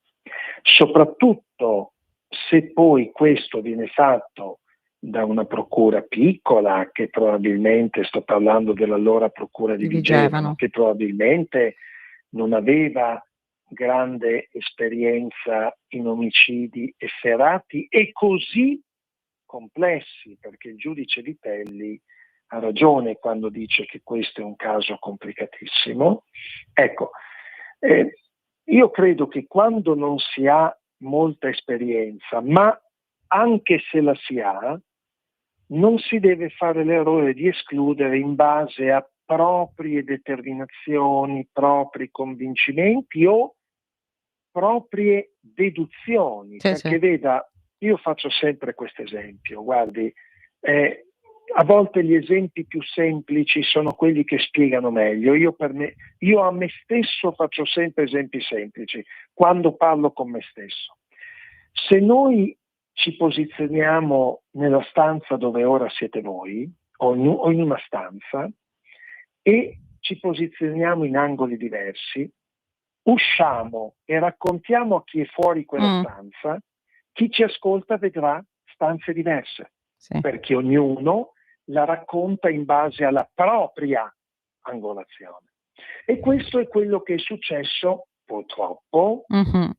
Soprattutto se poi questo viene fatto da una procura piccola, che probabilmente, sto parlando dell'allora procura di Vigevano, che probabilmente non aveva grande esperienza in omicidi efferati e così complessi, perché il giudice Vitelli ha ragione quando dice che questo è un caso complicatissimo. Ecco, io credo che quando non si ha molta esperienza, ma anche se la si ha, non si deve fare l'errore di escludere in base a proprie determinazioni, propri convincimenti o proprie deduzioni. Perché veda, io faccio sempre questo esempio, guardi, a volte gli esempi più semplici sono quelli che spiegano meglio. Io a me stesso faccio sempre esempi semplici quando parlo con me stesso. Se noi ci posizioniamo nella stanza dove ora siete voi, o in una stanza, e ci posizioniamo in angoli diversi, usciamo e raccontiamo a chi è fuori quella stanza, chi ci ascolta vedrà stanze diverse, perché ognuno la racconta in base alla propria angolazione. E questo è quello che è successo, purtroppo,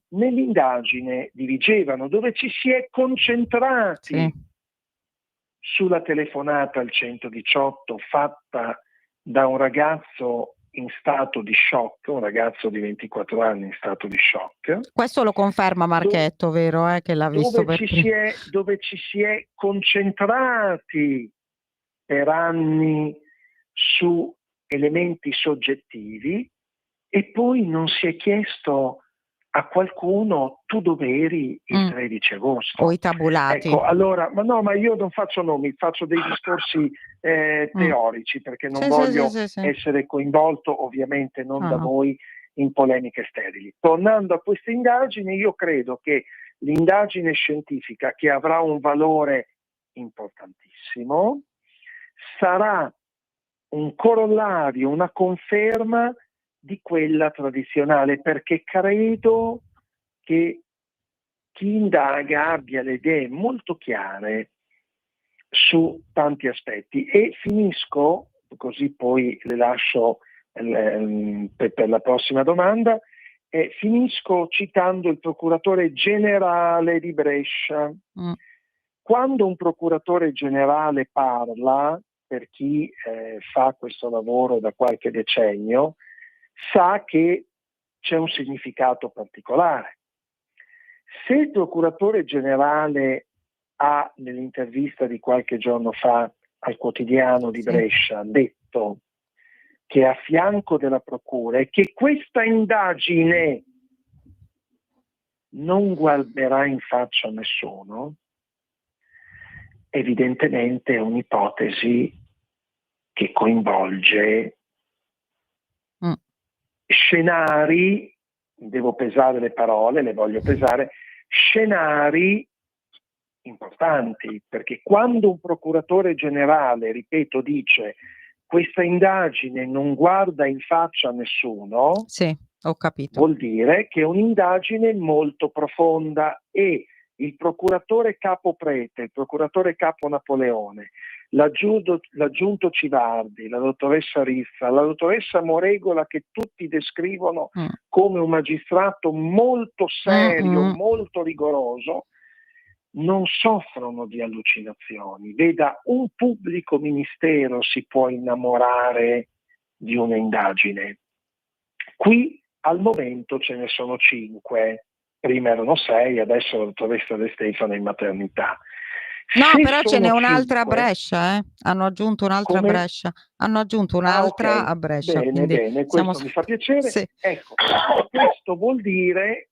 nell'indagine di Vigevano, dove ci si è concentrati sulla telefonata al 118 fatta da un ragazzo in stato di shock, un ragazzo di 24 anni in stato di shock. Questo lo conferma Marchetto, vero? Che l'ha visto dove ci si è concentrati per anni su elementi soggettivi e poi non si è chiesto a qualcuno: tu dove eri il 13 agosto? O i tabulati. Ecco, allora, ma io non faccio nomi, faccio dei discorsi teorici, perché non voglio essere coinvolto, ovviamente non da voi, in polemiche sterili. Tornando a queste indagini, io credo che l'indagine scientifica, che avrà un valore importantissimo, sarà un corollario, una conferma di quella tradizionale, perché credo che chi indaga abbia le idee molto chiare su tanti aspetti. E finisco, così poi le lascio per la prossima domanda, finisco citando il procuratore generale di Brescia. Quando un procuratore generale parla, per chi fa questo lavoro da qualche decennio, sa che c'è un significato particolare. Se il procuratore generale ha, nell'intervista di qualche giorno fa al quotidiano di Brescia, detto che a fianco della procura e che questa indagine non guarderà in faccia a nessuno, evidentemente è un'ipotesi che coinvolge scenari, devo pesare le parole, le voglio pesare, scenari importanti, perché quando un procuratore generale, ripeto, dice questa indagine non guarda in faccia a nessuno, Sì, ho capito. vuol dire che è un'indagine molto profonda e il procuratore capo Prete, il procuratore capo Napoleone, l'aggiunto Civardi, la dottoressa Rizza, la dottoressa Moregola, che tutti descrivono come un magistrato molto serio, molto rigoroso, non soffrono di allucinazioni. Veda, un pubblico ministero si può innamorare di un'indagine. Qui al momento ce ne sono 5, prima erano 6, adesso la dottoressa De Stefano è in maternità. No, Se però ce n'è sono un'altra a 5, Brescia, hanno aggiunto un'altra a come? Brescia, hanno aggiunto un'altra ok, a Brescia, bene, quindi bene, siamo questo mi fa piacere. Sì. Ecco, questo vuol dire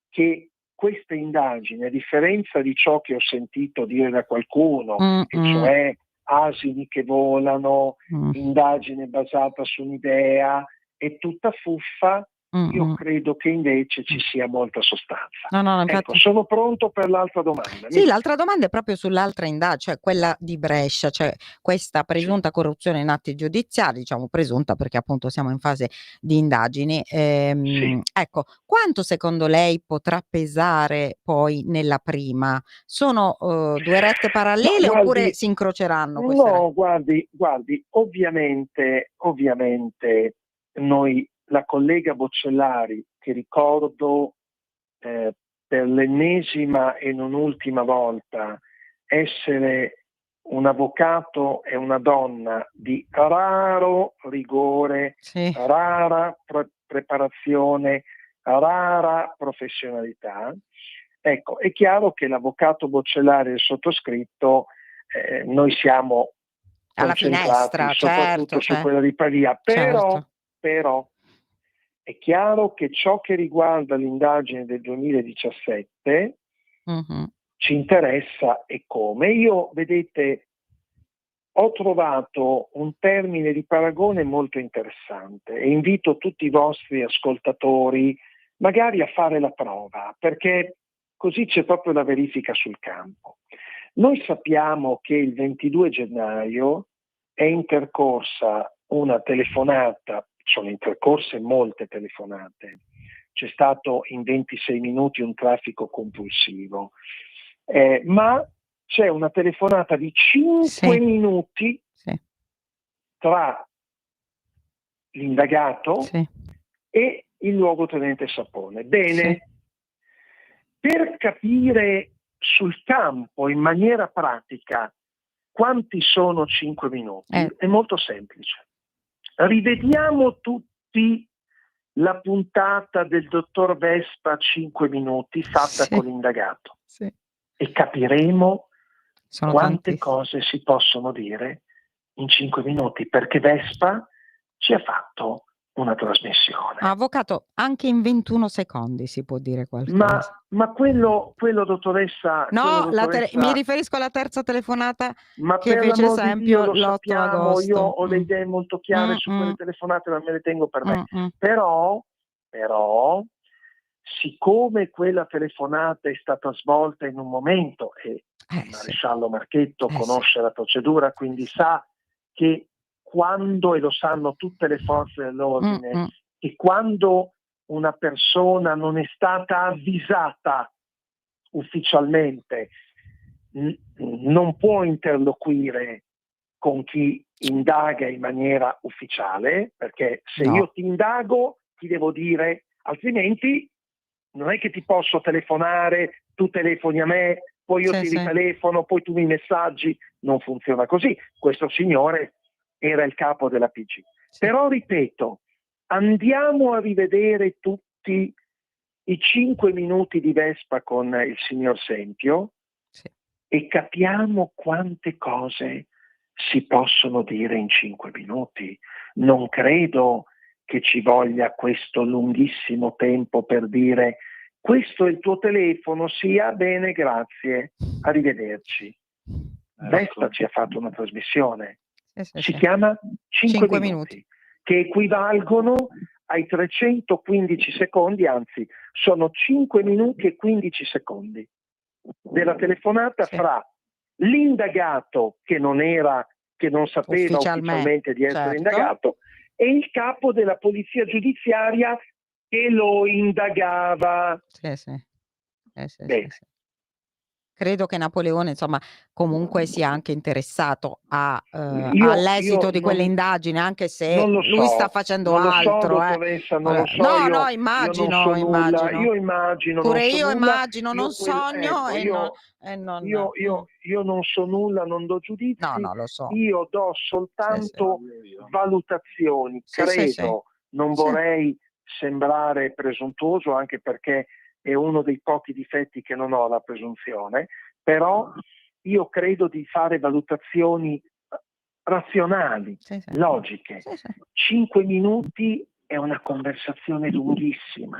che queste indagini, a differenza di ciò che ho sentito dire da qualcuno, che cioè asini che volano, indagine basata su un'idea, è tutta fuffa, io credo che invece ci sia molta sostanza. No, infatti... Ecco, sono pronto per l'altra domanda. Sì, l'altra domanda è proprio sull'altra indagine, cioè quella di Brescia, cioè questa presunta corruzione in atti giudiziari, diciamo presunta perché appunto siamo in fase di indagini. Ecco, quanto secondo lei potrà pesare poi nella prima? Sono due rette parallele oppure si incroceranno queste rette? No, guardi, ovviamente noi, la collega Boccellari, che ricordo per l'ennesima e non ultima volta essere un avvocato e una donna di raro rigore, rara preparazione, rara professionalità. Ecco, è chiaro che l'avvocato Boccellari e il sottoscritto, noi siamo alla concentrati finestra, soprattutto su quella di Pavia, però è chiaro che ciò che riguarda l'indagine del 2017 ci interessa e come. Io, vedete, ho trovato un termine di paragone molto interessante e invito tutti i vostri ascoltatori magari a fare la prova, perché così c'è proprio la verifica sul campo. Noi sappiamo che il 22 gennaio è intercorsa una telefonata, sono intercorse molte telefonate, c'è stato in 26 minuti un traffico compulsivo, ma c'è una telefonata di 5 minuti tra l'indagato e il luogotenente Sapone. Bene, per capire sul campo in maniera pratica quanti sono 5 minuti è molto semplice. Rivediamo tutti la puntata del dottor Vespa 5 minuti fatta con l'indagato e capiremo quante cose si possono dire in 5 minuti, perché Vespa ci ha fatto una trasmissione. Avvocato, anche in 21 secondi si può dire qualcosa. Ma quello dottoressa... No, mi riferisco alla terza telefonata che fece esempio l'8 agosto. Io ho le idee molto chiare su quelle telefonate, ma me le tengo per me. Però, siccome quella telefonata è stata svolta in un momento, e il maresciallo Marchetto conosce la procedura, quindi sa che quando, e lo sanno tutte le forze dell'ordine, che quando una persona non è stata avvisata ufficialmente non può interloquire con chi indaga in maniera ufficiale, perché se io ti indago ti devo dire, altrimenti non è che ti posso telefonare, tu telefoni a me poi io ti ritelefono, poi tu mi messaggi. Non funziona così. Questo signore era il capo della PG. Però ripeto, andiamo a rivedere tutti i 5 minuti di Vespa con il signor Sempio e capiamo quante cose si possono dire in 5 minuti. Non credo che ci voglia questo lunghissimo tempo per dire: questo è il tuo telefono, sia bene, grazie, arrivederci. Vespa ci ha fatto una trasmissione, si chiama 5 minuti, che equivalgono ai 315 secondi, anzi sono 5 minuti e 15 secondi della telefonata fra l'indagato che non sapeva ufficialmente di essere indagato e il capo della polizia giudiziaria che lo indagava. Bene. Credo che Napoleone, insomma, comunque sia anche interessato all'esito di quelle indagini, anche se lui sta facendo altro. Dottoressa, non lo so. Immagino. Io immagino. Pure io immagino, non sogno. Io non so nulla, non do giudizi. No, lo so. Io do soltanto valutazioni. Credo, non vorrei sembrare presuntuoso, anche perché è uno dei pochi difetti che non ho, la presunzione, però io credo di fare valutazioni razionali, logiche. 5 minuti è una conversazione lunghissima,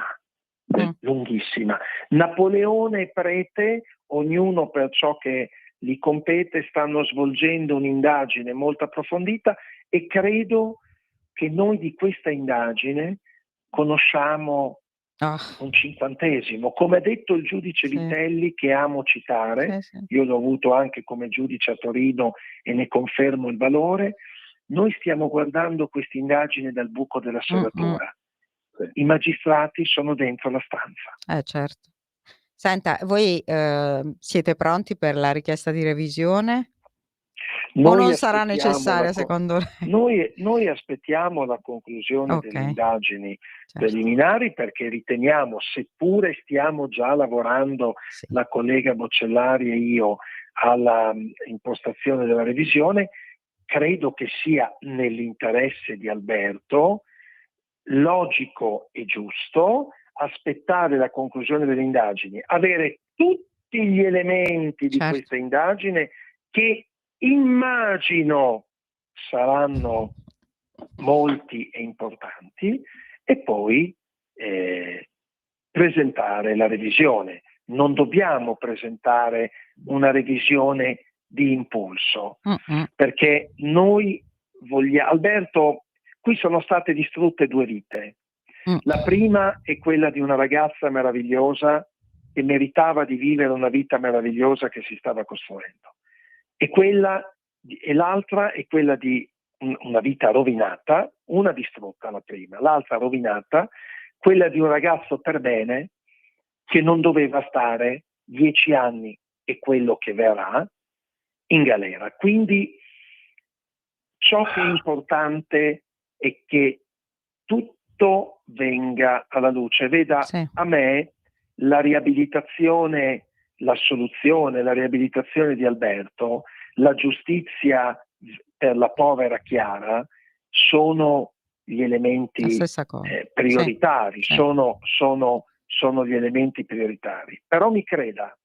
lunghissima. Napoleone e Prete, ognuno per ciò che gli compete, stanno svolgendo un'indagine molto approfondita e credo che noi di questa indagine conosciamo un 50°, come ha detto il giudice Vitelli, che amo citare, io l'ho avuto anche come giudice a Torino e ne confermo il valore. Noi stiamo guardando questa indagine dal buco della serratura. I magistrati sono dentro la stanza. Certo. Senta, voi siete pronti per la richiesta di revisione? O non sarà necessaria secondo lei? Noi aspettiamo la conclusione delle indagini preliminari, perché riteniamo, seppure stiamo già lavorando la collega Boccellari e io alla impostazione della revisione, credo che sia nell'interesse di Alberto logico e giusto aspettare la conclusione delle indagini, avere tutti gli elementi di questa indagine, che immagino saranno molti e importanti, e poi presentare la revisione. Non dobbiamo presentare una revisione di impulso, perché noi vogliamo... Alberto, qui sono state distrutte 2 vite. La prima è quella di una ragazza meravigliosa che meritava di vivere una vita meravigliosa che si stava costruendo. E l'altra è quella di una vita rovinata, una distrutta la prima, l'altra rovinata, quella di un ragazzo per bene che non doveva stare 10 anni e quello che verrà in galera. Quindi ciò che è importante è che tutto venga alla luce. Veda, a me la riabilitazione, l'assoluzione, la riabilitazione di Alberto, la giustizia per la povera Chiara sono gli elementi prioritari, sono gli elementi prioritari. Però mi creda,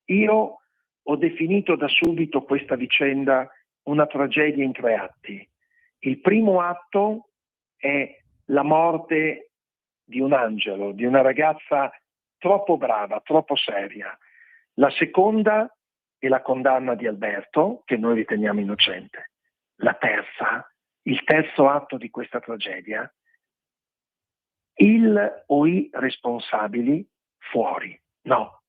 io ho definito da subito questa vicenda una tragedia in 3 atti. Il primo atto è la morte di un angelo, di una ragazza troppo brava, troppo seria. La seconda è la condanna di Alberto, che noi riteniamo innocente. La terza, il terzo atto di questa tragedia, il o i responsabili fuori. No,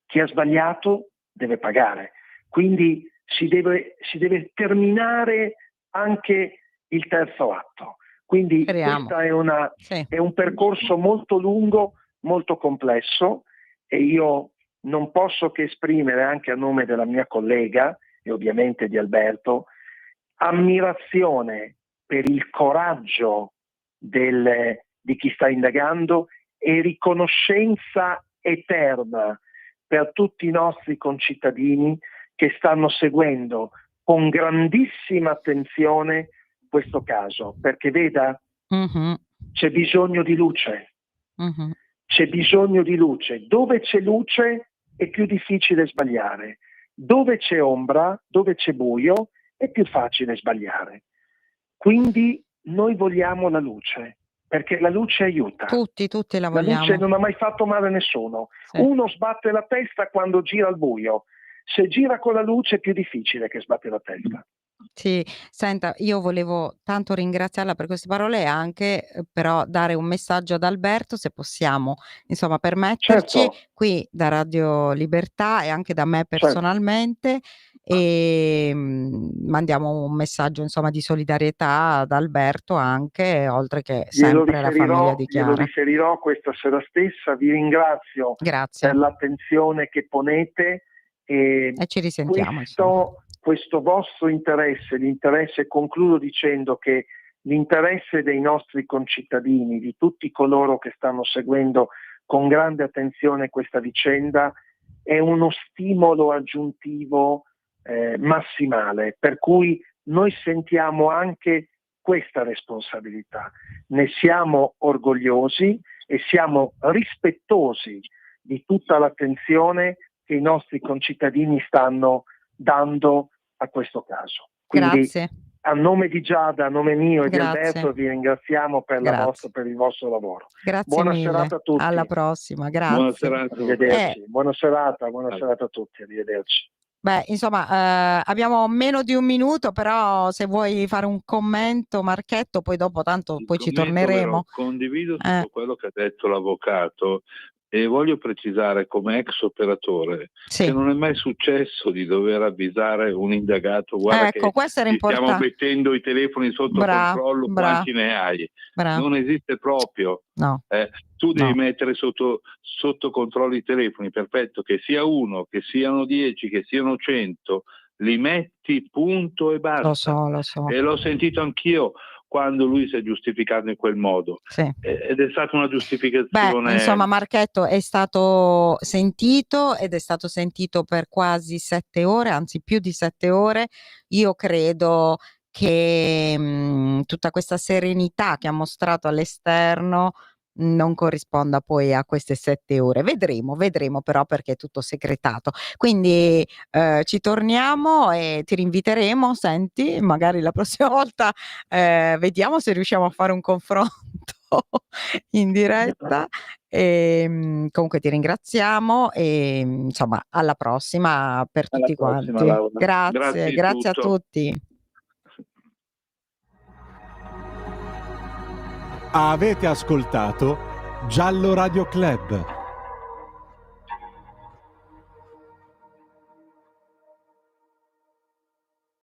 chi ha sbagliato deve pagare. Quindi si deve terminare anche il terzo atto. Quindi questa è un percorso molto lungo, molto complesso, e io non posso che esprimere, anche a nome della mia collega e ovviamente di Alberto, ammirazione per il coraggio di chi sta indagando e riconoscenza eterna per tutti i nostri concittadini che stanno seguendo con grandissima attenzione questo caso, perché veda, c'è bisogno di luce, c'è bisogno di luce. Dove c'è luce è più difficile sbagliare, dove c'è ombra, dove c'è buio è più facile sbagliare. Quindi noi vogliamo la luce, perché la luce aiuta. Tutti la vogliamo. La luce non ha mai fatto male a nessuno. Sì. Uno sbatte la testa quando gira al buio. Se gira con la luce è più difficile che sbatte la testa. Sì, senta, io volevo tanto ringraziarla per queste parole e anche però dare un messaggio ad Alberto, se possiamo, insomma, permetterci, Certo. qui da Radio Libertà e anche da me personalmente, e mandiamo un messaggio, insomma, di solidarietà ad Alberto anche, oltre che sempre alla famiglia di Chiara. Glielo riferirò questa sera stessa. Vi ringrazio per l'attenzione che ponete e ci risentiamo. Questo vostro interesse, concludo dicendo che l'interesse dei nostri concittadini, di tutti coloro che stanno seguendo con grande attenzione questa vicenda, è uno stimolo aggiuntivo massimale, per cui noi sentiamo anche questa responsabilità. Ne siamo orgogliosi e siamo rispettosi di tutta l'attenzione che i nostri concittadini stanno dando a questo caso. Quindi, grazie. A nome di Giada, a nome mio e Grazie. di Alberto vi ringraziamo per il vostro lavoro. Grazie Buona mille. serata a tutti. Alla prossima, grazie. Buona serata. Arrivederci. Buona serata a tutti, arrivederci. Beh, insomma, abbiamo meno di un minuto, però se vuoi fare un commento, Marchetto, poi dopo tanto poi ci torneremo. Condivido tutto quello che ha detto l'avvocato. E voglio precisare come ex operatore che non è mai successo di dover avvisare un indagato, guarda che questo era stiamo mettendo i telefoni sotto controllo, quanti ne hai? Non esiste proprio. No. Tu devi mettere sotto controllo i telefoni, perfetto, che sia uno, che siano 10, che siano 100, li metti, punto e basta. Lo so. E l'ho sentito anch'io quando lui si è giustificato in quel modo. Ed è stata una giustificazione. Beh, insomma, Marchetto è stato sentito ed è stato sentito per quasi 7 ore, anzi più di 7 ore. Io credo che tutta questa serenità che ha mostrato all'esterno non corrisponda poi a queste 7 ore. Vedremo però, perché è tutto segretato. Quindi ci torniamo e ti rinviteremo, senti, magari la prossima volta vediamo se riusciamo a fare un confronto in diretta. Comunque ti ringraziamo e insomma alla prossima per tutti quanti. Grazie a tutti. Avete ascoltato Giallo Radio Club.